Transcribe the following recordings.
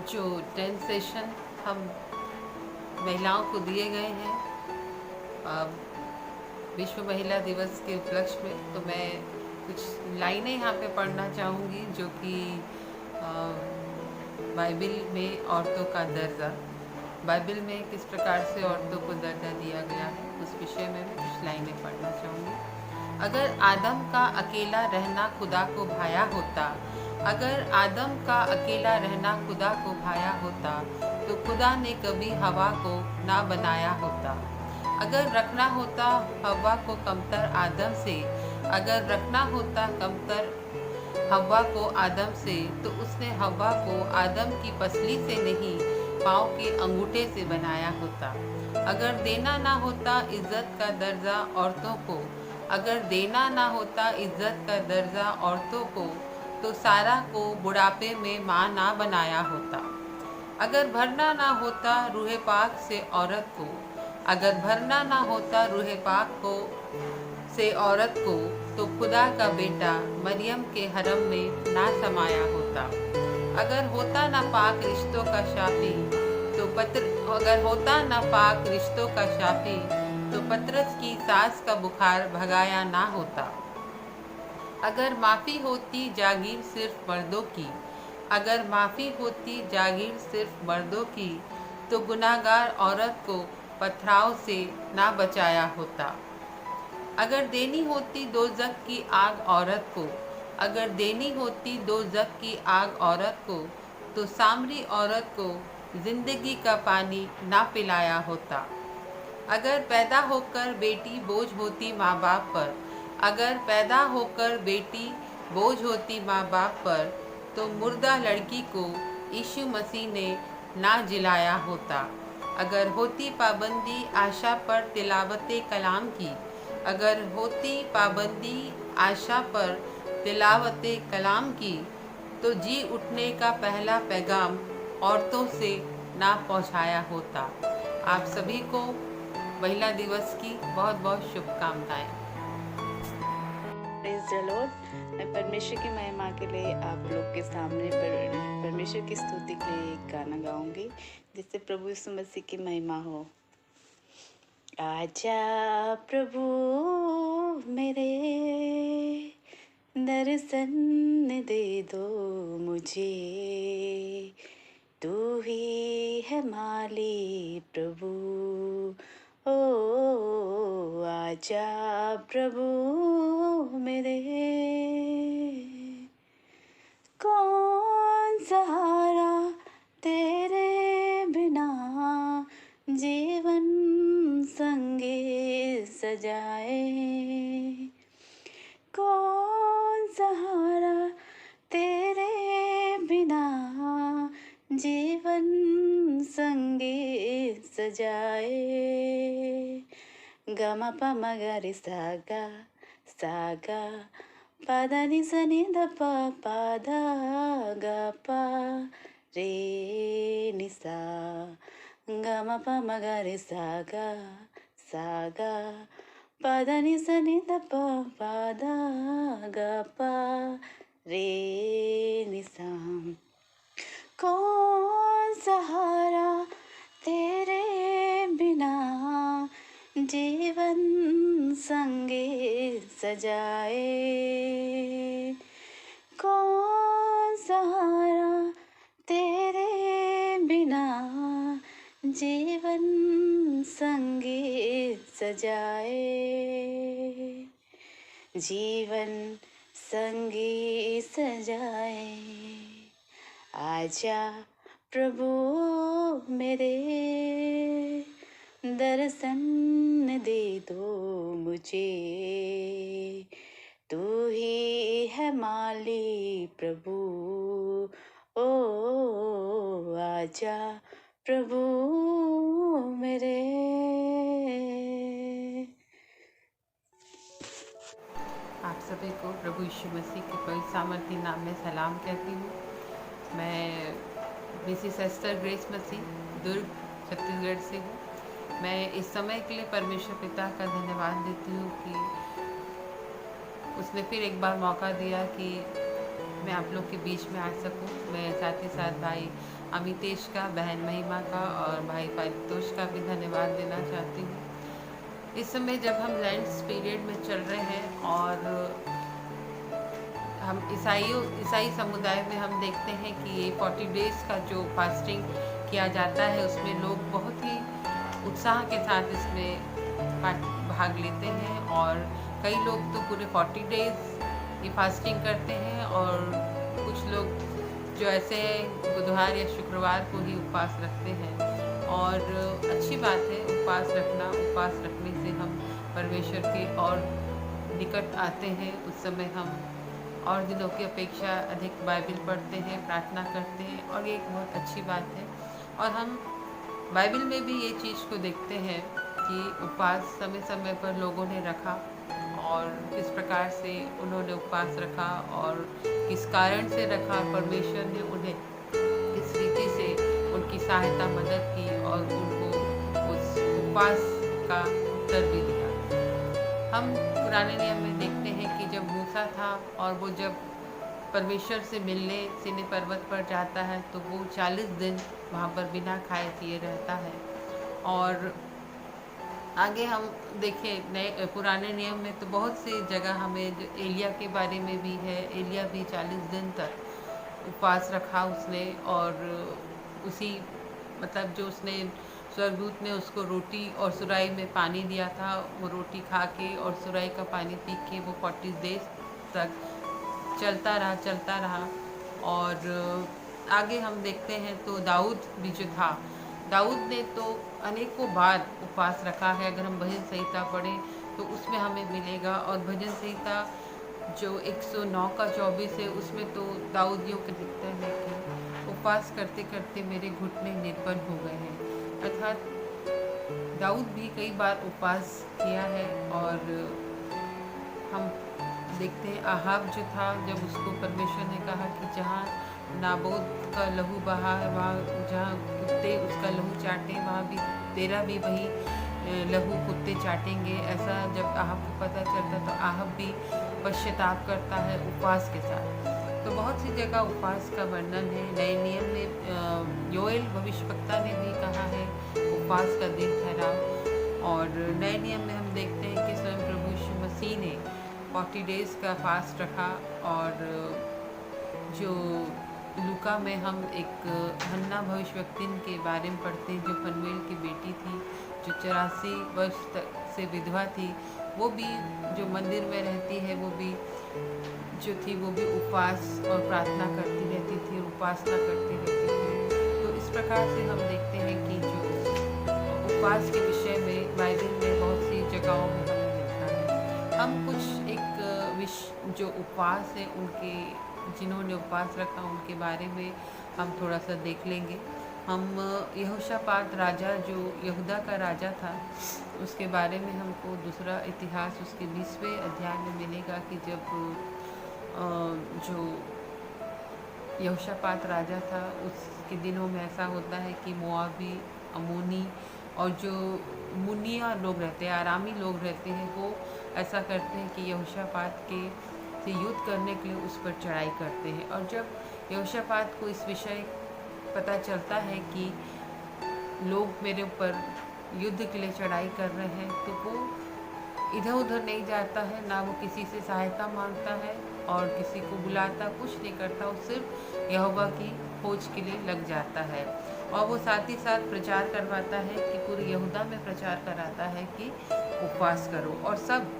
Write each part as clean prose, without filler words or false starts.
जो 10 सेशन हम महिलाओं को दिए गए हैं विश्व महिला दिवस के उपलक्ष्य में, तो मैं कुछ लाइनें यहाँ पे पढ़ना चाहूँगी जो कि बाइबिल में औरतों का दर्जा, बाइबिल में किस प्रकार से औरतों को दर्जा दिया गया है, उस विषय में मैं कुछ लाइनें पढ़ना चाहूँगी। अगर आदम का अकेला रहना खुदा को भाया होता, अगर आदम का अकेला रहना खुदा को भाया होता, तो खुदा ने कभी हवा को ना बनाया होता। अगर रखना होता हवा को कमतर आदम से, अगर रखना होता कमतर हवा को आदम से, तो उसने हवा को आदम की पसली से नहीं, पाँव के अंगूठे से बनाया होता। अगर देना ना होता इज्जत का दर्जा औरतों को, अगर देना ना होता इज्जत का दर्जा औरतों को, तो सारा को बुढ़ापे में माँ ना बनाया होता। अगर भरना ना होता रूहे पाक से औरत को, अगर भरना ना होता रूहे पाक को से औरत को, तो खुदा का बेटा मरियम के हरम में ना समाया होता। अगर होता ना पाक रिश्तों का शाफी, तो अगर होता ना पाक रिश्तों का शाफी, तो पतरस की सास का बुखार भगाया ना होता। अगर माफ़ी होती जागीर सिर्फ मर्दों की, अगर माफ़ी होती जागीर सिर्फ मर्दों की, तो गुनाहगार औरत को पथराव से ना बचाया होता। अगर देनी होती दोज़ख की आग औरत को, अगर देनी होती दोज़ख की आग औरत को, तो सामरी औरत को जिंदगी का पानी ना पिलाया होता। अगर पैदा होकर बेटी बोझ होती माँ बाप पर, अगर पैदा होकर बेटी बोझ होती माँ बाप पर, तो मुर्दा लड़की को यीशु मसीह ने ना जिलाया होता। अगर होती पाबंदी आशा पर तिलावते कलाम की, अगर होती पाबंदी आशा पर तिलावते कलाम की, तो जी उठने का पहला पैगाम औरतों से ना पहुंचाया होता। आप सभी को महिला दिवस की बहुत बहुत शुभकामनाएं। Praise the Lord. मैं परमेश्वर की महिमा के लिए आप लोग के सामने परमेश्वर की स्तुति के लिए एक गाना गाऊंगी जिससे प्रभु यीशु मसीह की महिमा हो। आजा प्रभु मेरे, दर्शन दे दो मुझे, तू ही है माली प्रभु। ओ आजा प्रभु मेरे, कौन सहारा तेरे बिना जीवन संगे सजाए, कौन सहारा तेरे बिना जीवन संगे सजाए। गमा पमा गरे सागा सागा, पादा नि सा नि ध प पादा ग पा रे नि सा, गमा पमा गरे सागा सागा, पादा नि सा नि ध प पादा ग पा रे नि सा। कौन सहारा तेरे बिना जीवन संगे सजाए, कौन सहारा तेरे बिना जीवन संगे सजाए, जीवन संगे सजाए। आजा प्रभु मेरे, दर्शन दे दो मुझे, तू ही है माली प्रभु। ओ आजा प्रभु मेरे। आप सभी को प्रभु यीशु मसीह के पवित्र सामर्थी नाम में सलाम कहती हूँ। मैं मिसिस एस्टर ग्रेस मसीह दुर्ग छत्तीसगढ़ से हूँ। मैं इस समय के लिए परमेश्वर पिता का धन्यवाद देती हूँ कि उसने फिर एक बार मौका दिया कि मैं आप लोग के बीच में आ सकूं। मैं साथ ही साथ भाई अमितेश का, बहन महिमा का और भाई पारितोष का भी धन्यवाद देना चाहती हूँ। इस समय जब हम लेंट्स पीरियड में चल रहे हैं और हम ईसाई समुदाय में हम देखते हैं कि ये 40 डेज़ का जो फास्टिंग किया जाता है उसमें लोग बहुत ही उत्साह के साथ इसमें भाग लेते हैं और कई लोग तो पूरे 40 डेज़ ये फास्टिंग करते हैं और कुछ लोग जो ऐसे बुधवार या शुक्रवार को ही उपवास रखते हैं। और अच्छी बात है उपवास रखना। उपवास रखने से हम परमेश्वर के और निकट आते हैं। उस समय हम और दिनों की अपेक्षा अधिक बाइबल पढ़ते हैं, प्रार्थना करते हैं और ये एक बहुत अच्छी बात है। और हम बाइबल में भी ये चीज़ को देखते हैं कि उपवास समय समय पर लोगों ने रखा और किस प्रकार से उन्होंने उपवास रखा और किस कारण से रखा। परमेश्वर ने उन्हें किस रीति से उनकी सहायता मदद की और उनको उस उपवास का उत्तर भी दिया। हम पुराने नियम में देखते हैं कि जब मूसा था और वो जब परमेश्वर से मिलने सीनै पर्वत पर जाता है तो वो 40 दिन वहाँ पर बिना खाए पिए रहता है। और आगे हम देखें नए पुराने नियम में तो बहुत सी जगह हमें जो एलिया के बारे में भी है। एलिया भी 40 दिन तक उपवास रखा उसने और उसी मतलब जो उसने स्वर्गदूत ने उसको रोटी और सुराई में पानी दिया था, वो रोटी खा के और सुराई का पानी पी के वो 40 डेज तक चलता रहा। और आगे हम देखते हैं तो दाऊद भी जो था, दाऊद ने तो अनेकों बार उपवास रखा है। अगर हम भजन संहिता पढ़ें तो उसमें हमें मिलेगा। और भजन संहिता जो 109 का 24 है उसमें तो दाऊद यूँ लिखता है कि उपवास करते करते मेरे घुटने निर्बल हो गए हैं। अर्थात दाऊद भी कई बार उपवास किया है। और हम देखते हैं आहाब जो था, जब उसको परमेश्वर ने कहा कि जहाँ नाबोत का लहू बहा है, वहाँ जहाँ कुत्ते उसका लहू चाटे वहाँ भी तेरा भी वही लहू कुत्ते चाटेंगे। ऐसा जब आहाब को पता चलता तो आहाब भी पश्चाताप करता है उपवास के साथ। तो बहुत सी जगह उपवास का वर्णन है। नए नियम में योएल भविष्यवक्ता ने भी कहा है उपवास का दिन ठहराओ। और नए नियम में हम देखते हैं कि स्वयं प्रभु यीशु मसीह ने 40 डेज़ का फास्ट रखा। और जो लूका में हम एक हन्ना भविष्यवक्तिन के बारे में पढ़ते हैं जो फनूएल की बेटी थी, जो 84 वर्ष तक से विधवा थी। वो भी जो मंदिर में रहती है वो भी जो थी वो भी उपवास और प्रार्थना करती रहती थी और उपासना करती रहती थी। तो इस प्रकार से हम देखते हैं कि जो उपवास के विषय में बाइबल में बहुत सी जगहों में हमें मिलता है। हम कुछ एक जो उपवास है उनके जिन्होंने उपवास रखा उनके बारे में हम थोड़ा सा देख लेंगे। हम यहोशापात राजा जो यहूदा का राजा था उसके बारे में हमको दूसरा इतिहास उसके 20वें अध्याय में मिलेगा कि जब जो यहोशापात राजा था उसके दिनों में ऐसा होता है कि मोआबी, अमोनी और जो मुनिया लोग रहते हैं, आरामी लोग रहते हैं, वो ऐसा करते हैं कि यहोशापात के से युद्ध करने के लिए उस पर चढ़ाई करते हैं। और जब यहोशापात को इस विषय पता चलता है कि लोग मेरे ऊपर युद्ध के लिए चढ़ाई कर रहे हैं तो वो इधर उधर नहीं जाता है, ना वो किसी से सहायता मांगता है और किसी को बुलाता, कुछ नहीं करता। वो सिर्फ यहोवा की खोज के लिए लग जाता है। और वो साथ ही साथ प्रचार करवाता है कि पूरे यहूदा में प्रचार कराता है कि उपवास करो। और सब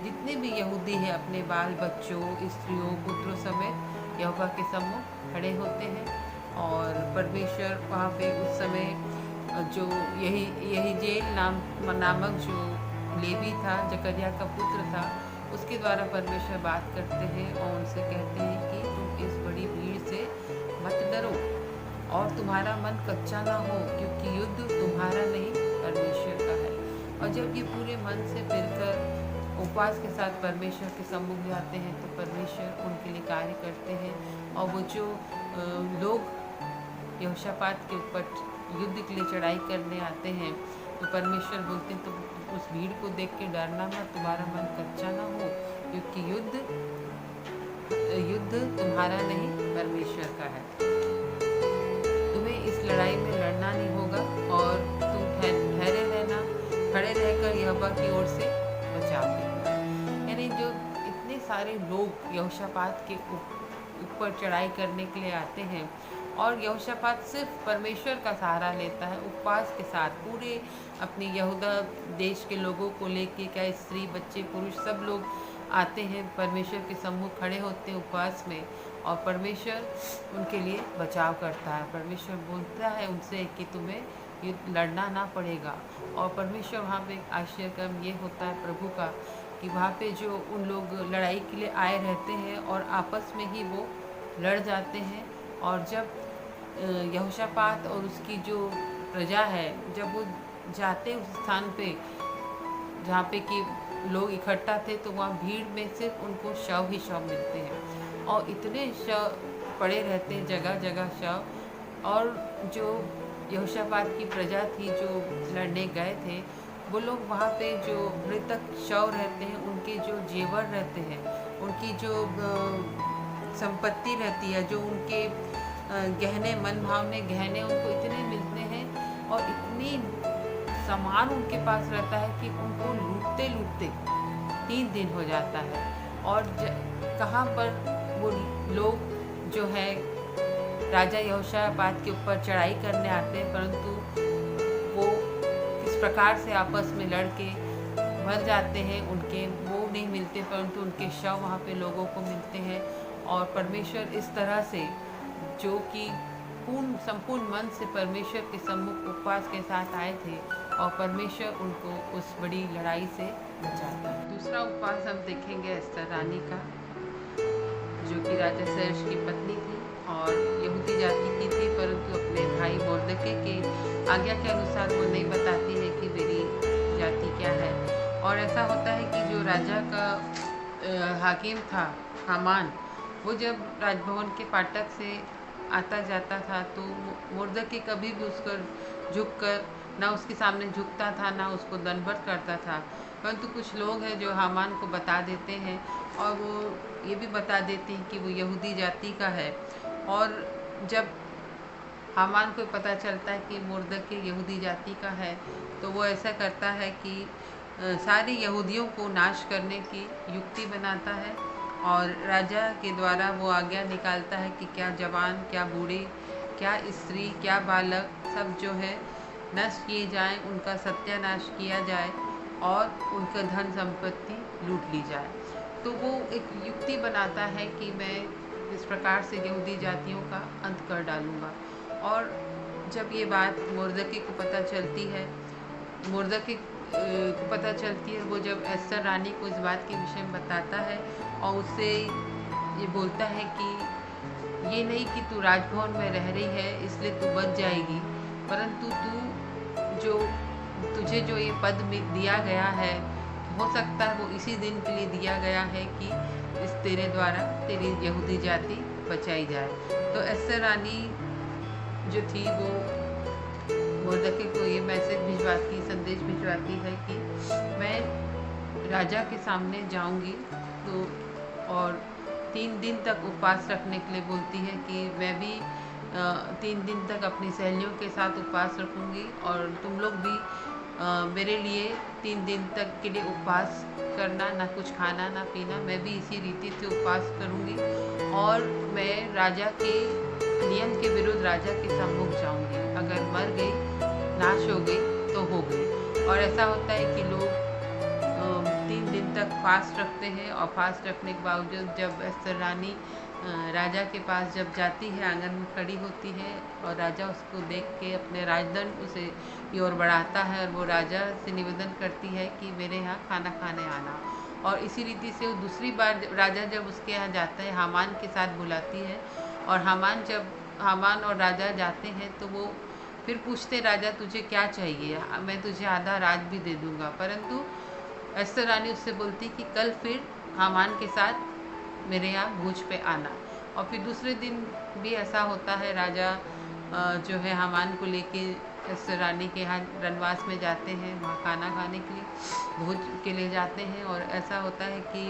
जितने भी यहूदी हैं अपने बाल बच्चों, स्त्रियों, पुत्रों समेत यहोवा के सम्मुख खड़े होते हैं। और परमेश्वर वहाँ पे उस समय जो यही जेल नामक जो लेवी था, जकरिया का पुत्र था, उसके द्वारा परमेश्वर बात करते हैं और उनसे कहते हैं कि तुम इस बड़ी भीड़ से मत डरो और तुम्हारा मन कच्चा ना हो, क्योंकि युद्ध तुम्हारा नहीं परमेश्वर का है। और जब ये पूरे मन से फिरकर उपवास के साथ परमेश्वर के सम्मुख जाते हैं तो परमेश्वर उनके लिए कार्य करते हैं। और वो जो लोग यहोशापात के ऊपर युद्ध के लिए चढ़ाई करने आते हैं तो परमेश्वर बोलते हैं तो उस भीड़ को देख के डरना मत, तुम्हारा मन कच्चा ना हो, क्योंकि युद्ध युद्ध तुम्हारा नहीं परमेश्वर का है। तुम्हें इस लड़ाई में लड़ना नहीं होगा और तुम ठहरे रहना, खड़े रहकर यहोवा की ओर से बचाव लेना। यानी जो इतने सारे लोग यहोशापात के ऊपर चढ़ाई करने के लिए आते हैं और यहोशापात सिर्फ परमेश्वर का सहारा लेता है, उपवास के साथ पूरे अपनी यहूदा देश के लोगों को लेके, क्या स्त्री बच्चे पुरुष सब लोग आते हैं, परमेश्वर के सम्मुख खड़े होते हैं उपवास में और परमेश्वर उनके लिए बचाव करता है। परमेश्वर बोलता है उनसे कि तुम्हें युद्ध लड़ना ना पड़ेगा। और परमेश्वर वहाँ पे एक आश्चर्यक्रम ये होता है प्रभु का कि वहाँ पे जो उन लोग लड़ाई के लिए आए रहते हैं और आपस में ही वो लड़ जाते हैं। और जब यहोशापात और उसकी जो प्रजा है, जब वो जाते उस स्थान पे जहाँ पे कि लोग इकट्ठा थे, तो वहाँ भीड़ में सिर्फ उनको शव ही शव मिलते हैं और इतने शव पड़े रहते हैं, जगह जगह शव। और जो यहोशापात की प्रजा थी जो लड़ने गए थे, वो लोग वहाँ पे जो मृतक शव रहते हैं, उनके जो जेवर रहते हैं, उनकी जो संपत्ति रहती है, जो उनके गहने मन भावने गहने उनको इतने मिलते हैं और इतनी सामान उनके पास रहता है कि उनको लूटते लूटते 3 दिन हो जाता है। और कहाँ पर वो लोग जो है राजा यहोशापात के ऊपर चढ़ाई करने आते हैं, परंतु वो किस प्रकार से आपस में लड़ के मर जाते हैं, उनके वो नहीं मिलते परंतु उनके शव वहाँ पे लोगों को मिलते हैं। और परमेश्वर इस तरह से जो कि संपूर्ण मन से परमेश्वर के सम्मुख उपवास के साथ आए थे और परमेश्वर उनको उस बड़ी लड़ाई से बचाता है। दूसरा उपवास हम देखेंगे एस्तर रानी का, जो कि राजा सहर्ष की पत्नी थी और यहूदी जाति की थी, परंतु अपने भाई मोर्दके के आज्ञा के अनुसार वो नहीं बताती है कि मेरी जाति क्या है। और ऐसा होता है कि जो राजा का हाकिम था हामान, वो जब राजभवन के फाटक से आता जाता था तो मोर्दके कभी भी उसको झुक कर ना उसके सामने झुकता था, ना उसको दंडवत करता था। परंतु कुछ लोग हैं जो हामान को बता देते हैं और वो ये भी बता देते हैं कि वो यहूदी जाति का है। और जब हामान को पता चलता है कि मोर्दके यहूदी जाति का है, तो वो ऐसा करता है कि सारे यहूदियों को नाश करने की युक्ति बनाता है और राजा के द्वारा वो आज्ञा निकालता है कि क्या जवान, क्या बूढ़े, क्या स्त्री, क्या बालक सब जो है नष्ट किए जाएं, उनका सत्यानाश किया जाए और उनका धन संपत्ति लूट ली जाए। तो वो एक युक्ति बनाता है कि मैं इस प्रकार से यहूदी जातियों का अंत कर डालूँगा। और जब ये बात मोर्दके को पता चलती है, मोर्दके को पता चलती है, वो जब एस्तर रानी को इस बात के विषय में बताता है और उससे ये बोलता है कि ये नहीं कि तू राजभवन में रह रही है इसलिए तू बच जाएगी, परंतु तुझे जो ये पद में दिया गया है, हो सकता है वो इसी दिन के लिए दिया गया है कि इस तेरे द्वारा तेरी यहूदी जाति बचाई जाए। तो एस्तर रानी जो थी वो मोर्दके को ये मैसेज भिजवाती, संदेश भिजवाती है कि मैं राजा के सामने जाऊंगी तो, और 3 दिन तक उपवास रखने के लिए बोलती है कि मैं भी 3 दिन तक अपनी सहेलियों के साथ उपवास रखूंगी और तुम लोग भी मेरे लिए 3 दिन तक के लिए उपवास करना, ना कुछ खाना ना पीना, मैं भी इसी रीति से उपवास करूंगी और मैं राजा के नियम के विरुद्ध राजा के सम्मुख जाऊंगी। अगर मर गई, नाश हो गई तो हो गई। और ऐसा होता है कि लोग 3 दिन तक फास्ट रखते हैं और फास्ट रखने के बावजूद जब एस्तर रानी राजा के पास जब जाती है, आंगन में खड़ी होती है और राजा उसको देख के अपने राजदंड उसे की ओर बढ़ाता है और वो राजा से निवेदन करती है कि मेरे यहाँ खाना खाने आना। और इसी रीति से वो दूसरी बार राजा जब उसके यहाँ जाता है, हामान के साथ बुलाती है और हामान और राजा जाते हैं तो वो फिर पूछते राजा तुझे क्या चाहिए, मैं तुझे आधा राज भी दे दूँगा। परंतु एस्तर रानी उससे बोलती कि कल फिर हामान के साथ मेरे यहाँ भोज पे आना। और फिर दूसरे दिन भी ऐसा होता है, राजा जो है हामान को लेके एस्तर रानी के यहाँ रनवास में जाते हैं, वहाँ खाना खाने के लिए भोज के लिए जाते हैं। और ऐसा होता है कि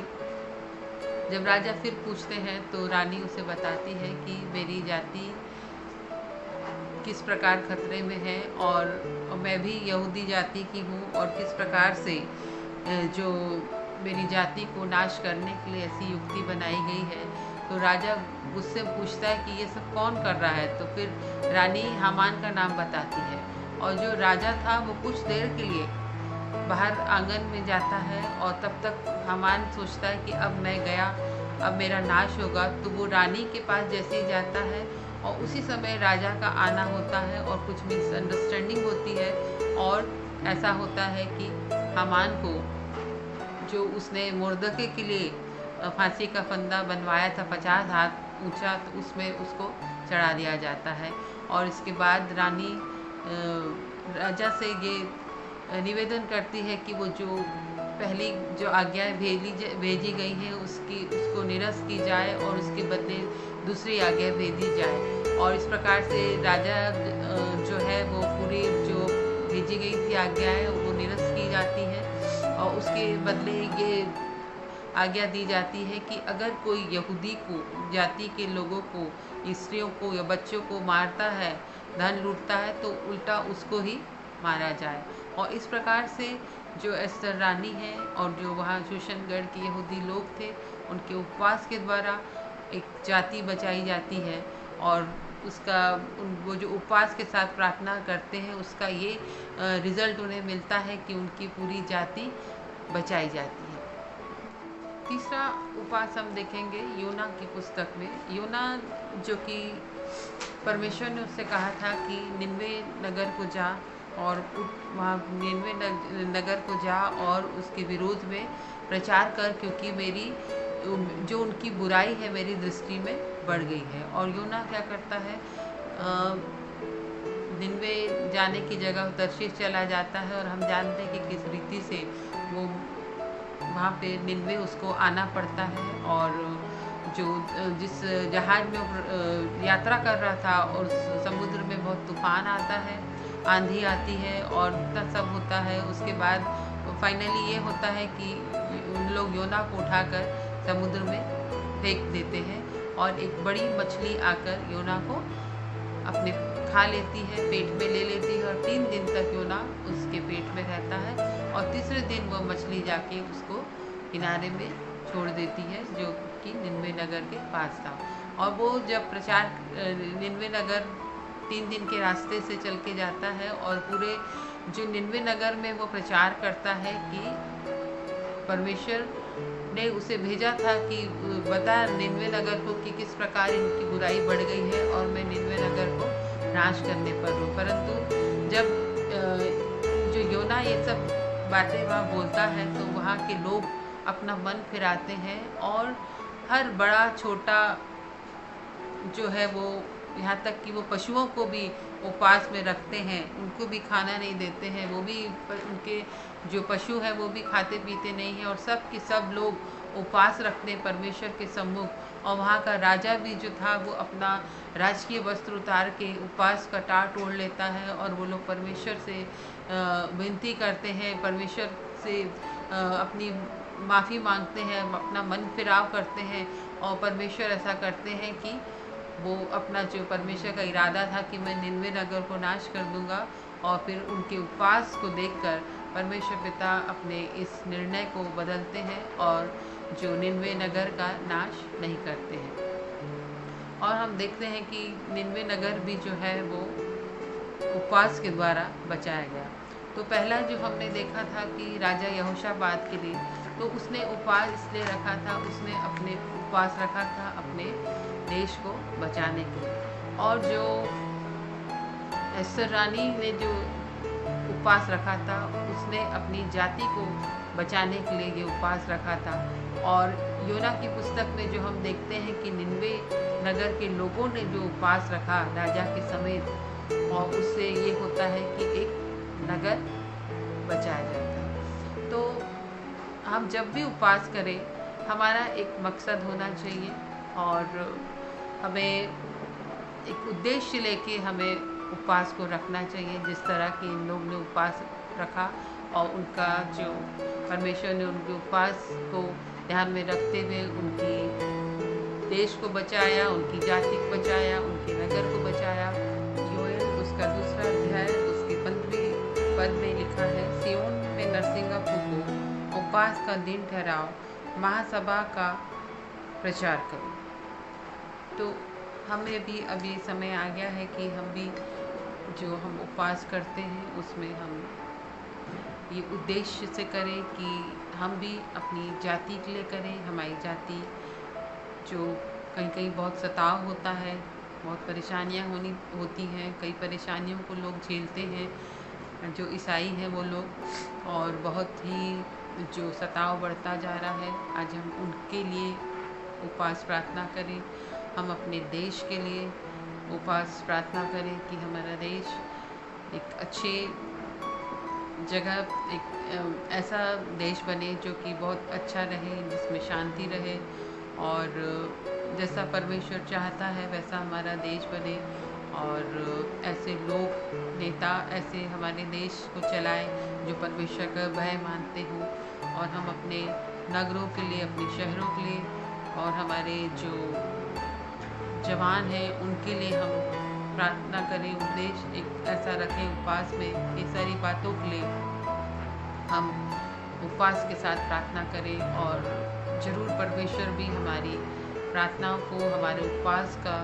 जब राजा फिर पूछते हैं तो रानी उसे बताती है कि मेरी जाति किस प्रकार खतरे में है और मैं भी यहूदी जाति की हूँ और किस प्रकार से जो मेरी जाति को नाश करने के लिए ऐसी युक्ति बनाई गई है। तो राजा उससे पूछता है कि ये सब कौन कर रहा है। तो फिर रानी हामान का नाम बताती है और जो राजा था वो कुछ देर के लिए बाहर आंगन में जाता है और तब तक हामान सोचता है कि अब मैं गया, अब मेरा नाश होगा। तो वो रानी के पास जैसे ही जाता है और उसी समय राजा का आना होता है और कुछ मिसअंडरस्टैंडिंग होती है और ऐसा होता है कि हामान को जो उसने मुर्दके के लिए फांसी का फंदा बनवाया था 50 हाथ ऊंचा, तो उसमें उसको चढ़ा दिया जाता है। और इसके बाद रानी राजा से ये निवेदन करती है कि वो जो पहली जो आज्ञाएं भेजी गई हैं उसको निरस्त की जाए और उसके बदले दूसरी आज्ञा भेजी जाए। और इस प्रकार से राजा जो है वो पूरी जो भेजी गई थी आज्ञाएं वो निरस्त की जाती है और उसके बदले ये आज्ञा दी जाती है कि अगर कोई यहूदी को जाति के लोगों को, स्त्रियों को या बच्चों को मारता है, धन लूटता है, तो उल्टा उसको ही मारा जाए। और इस प्रकार से जो एस्तर रानी है और जो वहाँ शोषणगढ़ के यहूदी लोग थे, उनके उपवास के द्वारा एक जाति बचाई जाती है और उसका वो जो उपवास के साथ प्रार्थना करते हैं उसका ये रिज़ल्ट उन्हें मिलता है कि उनकी पूरी जाति बचाई जाती है। तीसरा उपवास हम देखेंगे योना की पुस्तक में। योना जो कि परमेश्वर ने उससे कहा था कि निनवे नगर को जा और वहाँ निनवे नगर को जा और उसके विरोध में प्रचार कर, क्योंकि मेरी जो उनकी बुराई है मेरी दृष्टि में बढ़ गई है। और योना क्या करता है, निनवे जाने की जगह तर्शीश चला जाता है और हम जानते हैं कि किस रीति से वो वहाँ पे निनवे उसको आना पड़ता है। और जिस जहाज में यात्रा कर रहा था और समुद्र में बहुत तूफान आता है, आंधी आती है और इतना सब होता है। उसके बाद फाइनली ये होता है कि उन लोग योना को उठाकर समुद्र में फेंक देते हैं और एक बड़ी मछली आकर योना को अपने खा लेती है, पेट में ले लेती है और 3 दिन तक योना उसके पेट में रहता है और तीसरे दिन वो मछली जाके उसको किनारे में छोड़ देती है जो कि निनवे नगर के पास था। और वो जब प्रचार निनवे नगर 3 दिन के रास्ते से चल के जाता है और पूरे जो निनवे नगर में वो प्रचार करता है कि परमेश्वर ने उसे भेजा था कि बता निनवे नगर को कि किस प्रकार इनकी बुराई बढ़ गई है और मैं निनवे नगर को नाश करने पर हूँ। परंतु जब जो योना ये सब बातें वहाँ बोलता है तो वहाँ के लोग अपना मन फिराते हैं और हर बड़ा छोटा जो है वो यहाँ तक कि वो पशुओं को भी उपवास में रखते हैं, उनको भी खाना नहीं देते हैं, वो भी उनके जो पशु हैं वो भी खाते पीते नहीं हैं और सब के सब लोग उपवास रखते हैं परमेश्वर के सम्मुख। और वहाँ का राजा भी जो था वो अपना राजकीय वस्त्र उतार के उपवास का टाट ओढ़ लेता है और वो लोग परमेश्वर से विनती करते हैं, परमेश्वर से अपनी माफ़ी मांगते हैं, अपना मन फिराव करते हैं और परमेश्वर ऐसा करते हैं कि वो अपना जो परमेश्वर का इरादा था कि मैं निनवे नगर को नाश कर दूंगा और फिर उनके उपवास को देखकर परमेश्वर पिता अपने इस निर्णय को बदलते हैं और जो निनवे नगर का नाश नहीं करते हैं। और हम देखते हैं कि निनवे नगर भी जो है वो उपवास के द्वारा बचाया गया। तो पहला जो हमने देखा था कि राजा यहोशापात के लिए, तो उसने उपवास इसलिए रखा था, उसने अपने उपवास रखा था अपने देश को बचाने के लिए। और जो एस्तर रानी ने जो उपवास रखा था उसने अपनी जाति को बचाने के लिए ये उपवास रखा था। और योना की पुस्तक में जो हम देखते हैं कि निनवे नगर के लोगों ने जो उपवास रखा राजा के समेत, और उससे ये होता है कि एक नगर बचाया जाता है। तो हम जब भी उपवास करें हमारा एक मकसद होना चाहिए और हमें एक उद्देश्य लेके हमें उपवास को रखना चाहिए। जिस तरह कि इन लोग ने उपवास रखा और उनका जो परमेश्वर ने उनके उपवास को ध्यान में रखते हुए उनकी देश को बचाया, उनकी जाति को बचाया, उनके नगर को बचाया। योएल उसका 2 अध्याय उसके 15वें पद में लिखा है, सियोन में नरसिंगा फूको, उपवास का दिन ठहराओ, महासभा का प्रचार करो। तो हमें भी अब ये समय आ गया है कि हम भी जो हम उपवास करते हैं उसमें हम ये उद्देश्य से करें कि हम भी अपनी जाति के लिए करें। हमारी जाति जो कहीं कहीं बहुत सताव होता है, बहुत परेशानियां होती हैं, कई परेशानियों को लोग झेलते हैं जो ईसाई हैं वो लोग, और बहुत ही जो सताव बढ़ता जा रहा है। आज हम उनके लिए उपवास प्रार्थना करें, हम अपने देश के लिए उपवास प्रार्थना करें कि हमारा देश एक अच्छे जगह, एक ऐसा देश बने जो कि बहुत अच्छा रहे, जिसमें शांति रहे, और जैसा परमेश्वर चाहता है वैसा हमारा देश बने, और ऐसे लोग, नेता ऐसे हमारे देश को चलाएं जो परमेश्वर का भय मानते हों, और हम अपने नगरों के लिए, अपने शहरों के लिए, और हमारे जो जवान हैं उनके लिए हम प्रार्थना करें, उद्देश्य एक ऐसा रखें उपवास में। ये सारी बातों के लिए हम उपवास के साथ प्रार्थना करें, और ज़रूर परमेश्वर भी हमारी प्रार्थनाओं को, हमारे उपवास का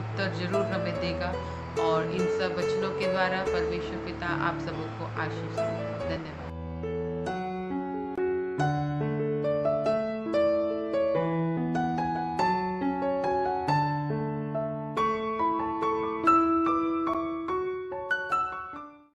उत्तर ज़रूर हमें देगा, और इन सब वचनों के द्वारा परमेश्वर पिता आप सबों को आशीष दे। धन्यवाद।